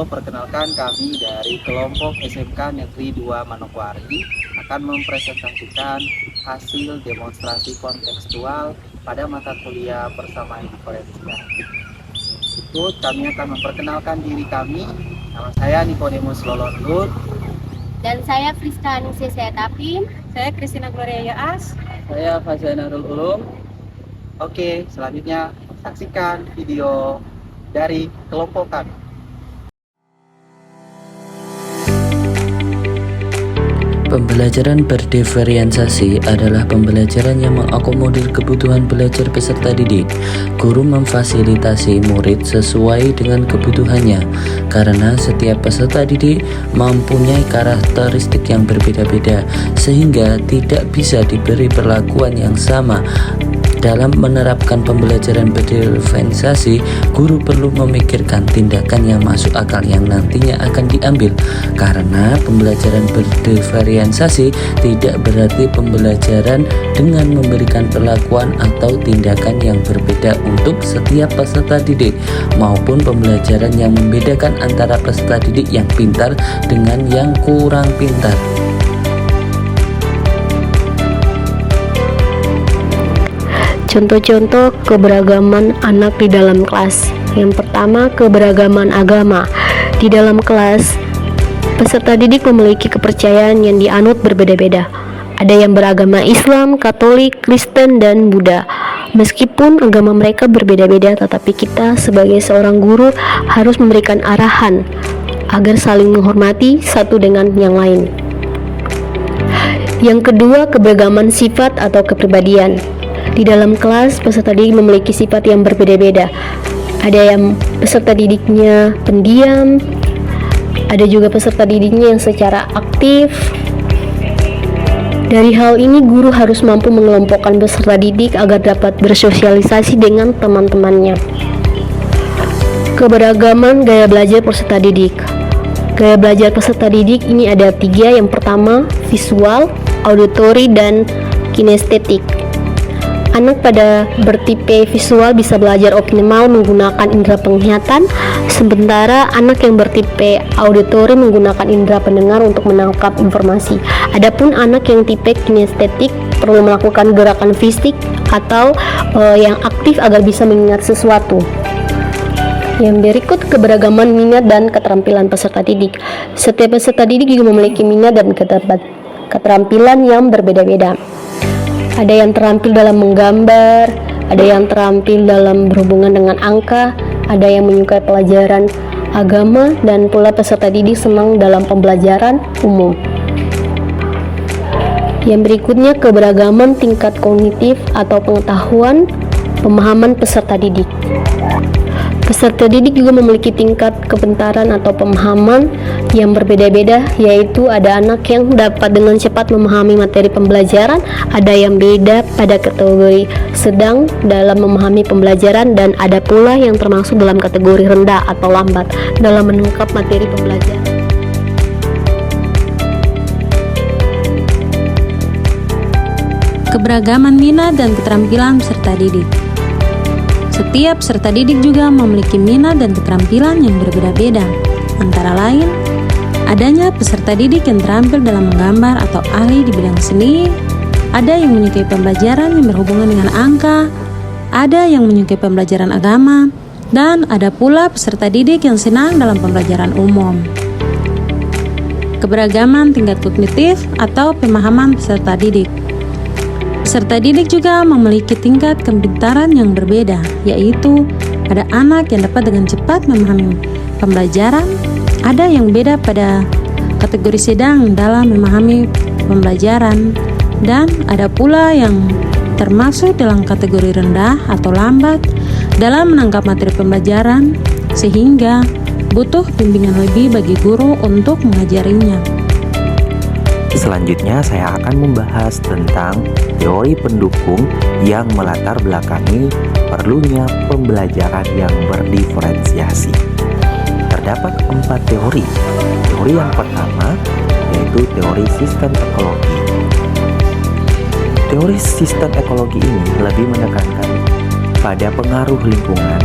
perkenalkan kami dari kelompok SMK Negeri 2 Manokwari akan mempresentasikan hasil demonstrasi kontekstual pada mata kuliah persamaan diferensiasi. Berikut kami akan memperkenalkan diri kami. Nama saya Nikodemus Lolondur. Dan saya Friska Aningsih Sayatapin. Saya Kristina Gloria Yaas. Saya Fazainarul Ulum. Oke, selanjutnya saksikan video dari kelompok kami. Pembelajaran berdiferensiasi adalah pembelajaran yang mengakomodir kebutuhan belajar peserta didik. Guru memfasilitasi murid sesuai dengan kebutuhannya, karena setiap peserta didik mempunyai karakteristik yang berbeda-beda, sehingga tidak bisa diberi perlakuan yang sama. Dalam menerapkan pembelajaran berdiferensiasi, guru perlu memikirkan tindakan yang masuk akal yang nantinya akan diambil. Karena pembelajaran berdiferensiasi tidak berarti pembelajaran dengan memberikan perlakuan atau tindakan yang berbeda untuk setiap peserta didik, maupun pembelajaran yang membedakan antara peserta didik yang pintar dengan yang kurang pintar. Contoh-contoh keberagaman anak di dalam kelas. Yang pertama, keberagaman agama. Di dalam kelas, peserta didik memiliki kepercayaan yang dianut berbeda-beda. Ada yang beragama Islam, Katolik, Kristen, dan Buddha. Meskipun agama mereka berbeda-beda, tetapi kita sebagai seorang guru harus memberikan arahan agar saling menghormati satu dengan yang lain. Yang kedua, keberagaman sifat atau kepribadian. Di dalam kelas, peserta didik memiliki sifat yang berbeda-beda. Ada yang peserta didiknya pendiam, ada juga peserta didiknya yang secara aktif. Dari hal ini, guru harus mampu mengelompokkan peserta didik agar dapat bersosialisasi dengan teman-temannya. Keberagaman gaya belajar peserta didik. Gaya belajar peserta didik ini ada 3. Yang pertama, visual, auditory, dan kinestetik. Anak pada bertipe visual bisa belajar optimal menggunakan indera penglihatan, sementara anak yang bertipe auditory menggunakan indera pendengar untuk menangkap informasi. Adapun anak yang tipe kinestetik perlu melakukan gerakan fisik atau yang aktif agar bisa mengingat sesuatu. Yang berikut keberagaman minat dan keterampilan peserta didik. Setiap peserta didik juga memiliki minat dan keterampilan yang berbeda-beda. Ada yang terampil dalam menggambar, ada yang terampil dalam berhubungan dengan angka, ada yang menyukai pelajaran agama, dan pula peserta didik senang dalam pembelajaran umum. Yang berikutnya keberagaman tingkat kognitif atau pengetahuan pemahaman peserta didik. Peserta didik juga memiliki tingkat kepintaran atau pemahaman yang berbeda-beda, yaitu ada anak yang dapat dengan cepat memahami materi pembelajaran, ada yang beda pada kategori sedang dalam memahami pembelajaran, dan ada pula yang termasuk dalam kategori rendah atau lambat dalam menangkap materi pembelajaran. Keberagaman minat dan keterampilan peserta didik. Setiap peserta didik juga memiliki minat dan keterampilan yang berbeda-beda. Antara lain, adanya peserta didik yang terampil dalam menggambar atau ahli di bidang seni, ada yang menyukai pembelajaran yang berhubungan dengan angka, ada yang menyukai pembelajaran agama, dan ada pula peserta didik yang senang dalam pembelajaran umum. Keberagaman tingkat kognitif atau pemahaman peserta didik. Peserta didik juga memiliki tingkat kepintaran yang berbeda, yaitu ada anak yang dapat dengan cepat memahami pembelajaran, ada yang beda pada kategori sedang dalam memahami pembelajaran, dan ada pula yang termasuk dalam kategori rendah atau lambat dalam menangkap materi pembelajaran, sehingga butuh bimbingan lebih bagi guru untuk mengajarinya. Selanjutnya saya akan membahas tentang teori pendukung yang melatar belakangi perlunya pembelajaran yang berdiferensiasi. Terdapat 4 teori. Teori yang pertama yaitu teori sistem ekologi. Teori sistem ekologi ini lebih menekankan pada pengaruh lingkungan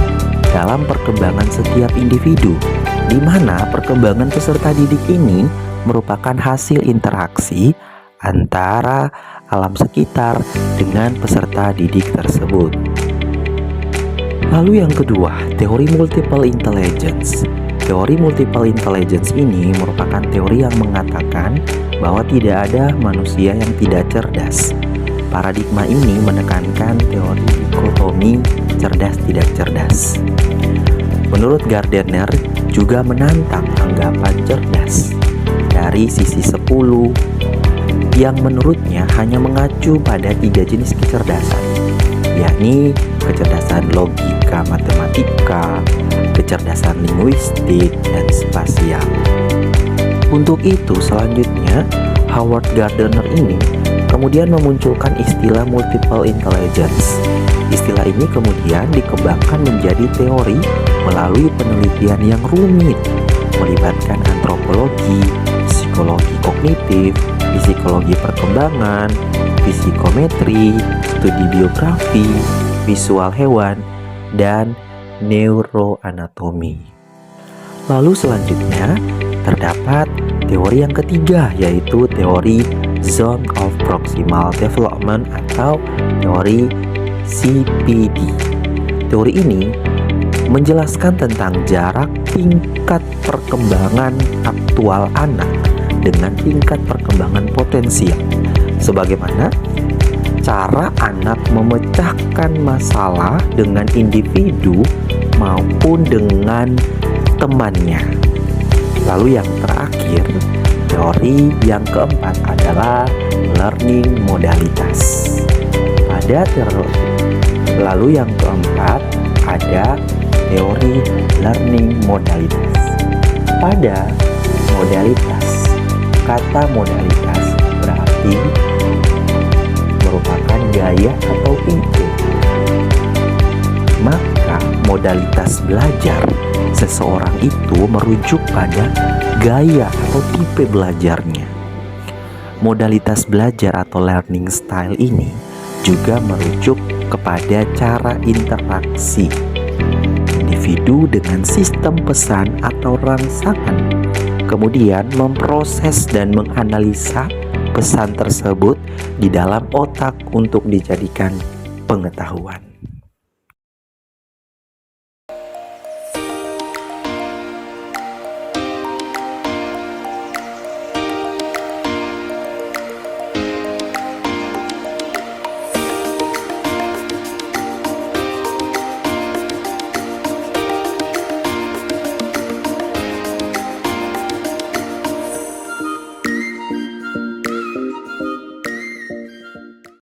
dalam perkembangan setiap individu. di mana perkembangan peserta didik ini merupakan hasil interaksi antara alam sekitar dengan peserta didik tersebut. Lalu yang kedua, teori multiple intelligence. Teori multiple intelligence ini merupakan teori yang mengatakan bahwa tidak ada manusia yang tidak cerdas. Paradigma ini menekankan teori dikotomi cerdas tidak cerdas. Menurut Gardner juga menantang anggapan cerdas dari sisi 10 yang menurutnya hanya mengacu pada 3 jenis kecerdasan, yakni kecerdasan logika matematika, kecerdasan linguistik, dan spasial. Untuk itu selanjutnya Howard Gardner ini kemudian memunculkan istilah multiple intelligence. Istilah ini kemudian dikembangkan menjadi teori melalui penelitian yang rumit, melibatkan antropologi, psikologi kognitif, psikologi perkembangan, psikometri, studi biografi, visual hewan, dan neuroanatomi. Lalu selanjutnya terdapat teori yang ketiga, yaitu teori Zone of Proximal Development atau teori CPD. Teori ini menjelaskan tentang jarak tingkat perkembangan aktual anak dengan tingkat perkembangan potensial, sebagaimana cara anak memecahkan masalah dengan individu maupun dengan temannya. Lalu yang terakhir, teori yang keempat adalah learning modalitas. Lalu yang keempat ada teori learning modalitas. Pada modalitas, kata modalitas berarti merupakan gaya atau tipe. Maka modalitas belajar seseorang itu merujuk pada gaya atau tipe belajarnya. Modalitas belajar atau learning style ini juga merujuk kepada cara interaksi individu dengan sistem pesan atau rangsangan, kemudian memproses dan menganalisa pesan tersebut di dalam otak untuk dijadikan pengetahuan.